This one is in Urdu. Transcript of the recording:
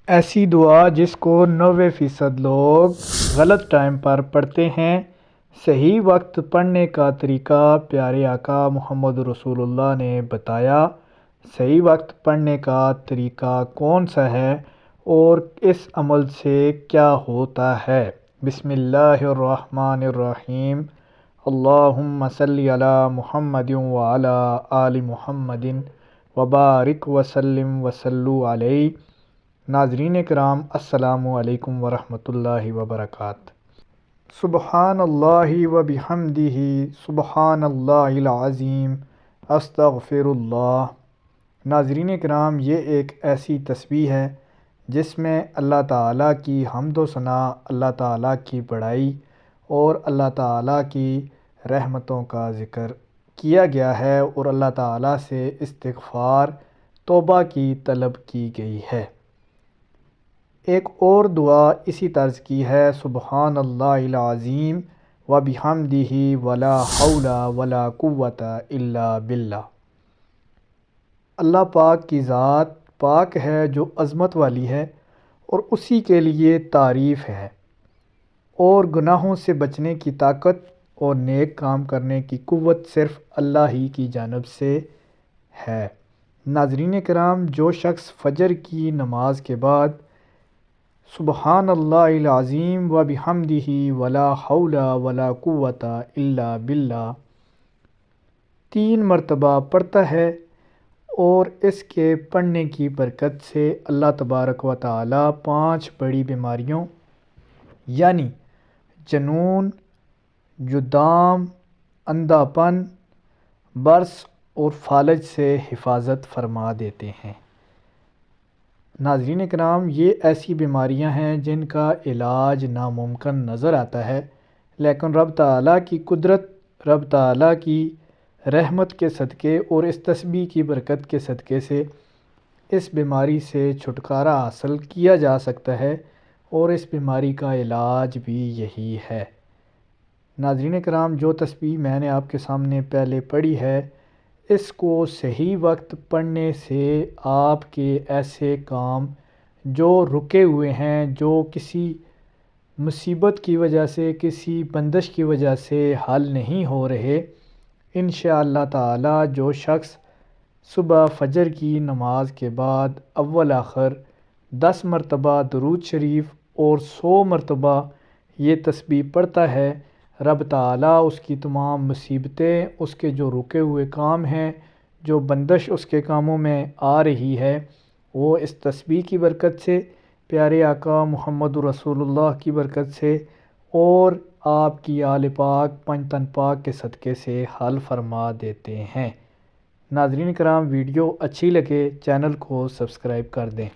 ایسی دعا جس کو 90% لوگ غلط ٹائم پر پڑھتے ہیں۔ صحیح وقت پڑھنے کا طریقہ پیارے آقا محمد رسول اللہ نے بتایا۔ صحیح وقت پڑھنے کا طریقہ کون سا ہے اور اس عمل سے کیا ہوتا ہے؟ بسم اللہ الرحمن الرحیم۔ اللہم صلی علی محمد وعلی آل محمد وبارک وسلم وصلوا علیہ۔ ناظرین کرام، السلام علیکم ورحمۃ اللہ وبرکاتہ۔ سبحان اللہ وبحمدہ، سبحان اللہ العظیم، استغفر اللہ۔ ناظرین کرام، یہ ایک ایسی تسبیح ہے جس میں اللہ تعالیٰ کی حمد و ثنا، اللہ تعالیٰ کی بڑائی اور اللہ تعالیٰ کی رحمتوں کا ذکر کیا گیا ہے اور اللہ تعالیٰ سے استغفار، توبہ کی طلب کی گئی ہے۔ ایک اور دعا اسی طرز کی ہے، سبحان اللہ العظیم وبحمدہ ولا حول ولا قوۃ الا باللہ۔ اللہ پاک کی ذات پاک ہے جو عظمت والی ہے اور اسی کے لیے تعریف ہے، اور گناہوں سے بچنے کی طاقت اور نیک کام کرنے کی قوت صرف اللہ ہی کی جانب سے ہے۔ ناظرین کرام، جو شخص فجر کی نماز کے بعد سبحان اللہ العظیم وبحمدہ ولا حول ولا قوۃ الا باللہ 3 مرتبہ پڑھتا ہے اور اس کے پڑھنے کی برکت سے اللہ تبارک و تعالی 5 بڑی بیماریوں یعنی جنون، جذام، اندھا پن، برس اور فالج سے حفاظت فرما دیتے ہیں۔ ناظرین کرام، یہ ایسی بیماریاں ہیں جن کا علاج ناممکن نظر آتا ہے، لیکن رب تعالیٰ کی قدرت، رب تعالیٰ کی رحمت کے صدقے اور اس تسبیح کی برکت کے صدقے سے اس بیماری سے چھٹکارا حاصل کیا جا سکتا ہے، اور اس بیماری کا علاج بھی یہی ہے۔ ناظرین کرام، جو تسبیح میں نے آپ کے سامنے پہلے پڑھی ہے، اس کو صحیح وقت پڑھنے سے آپ کے ایسے کام جو رکے ہوئے ہیں، جو کسی مصیبت کی وجہ سے، کسی بندش کی وجہ سے حل نہیں ہو رہے، انشاءاللہ تعالی جو شخص صبح فجر کی نماز کے بعد اول آخر 10 مرتبہ درود شریف اور 100 مرتبہ یہ تسبیح پڑھتا ہے، رب تعالیٰ اس کی تمام مصیبتیں، اس کے جو رکے ہوئے کام ہیں، جو بندش اس کے کاموں میں آ رہی ہے، وہ اس تسبیح کی برکت سے، پیارے آقا محمد رسول اللہ کی برکت سے اور آپ کی آل پاک، پنج تن پاک کے صدقے سے حل فرما دیتے ہیں۔ ناظرین کرام، ویڈیو اچھی لگے چینل کو سبسکرائب کر دیں۔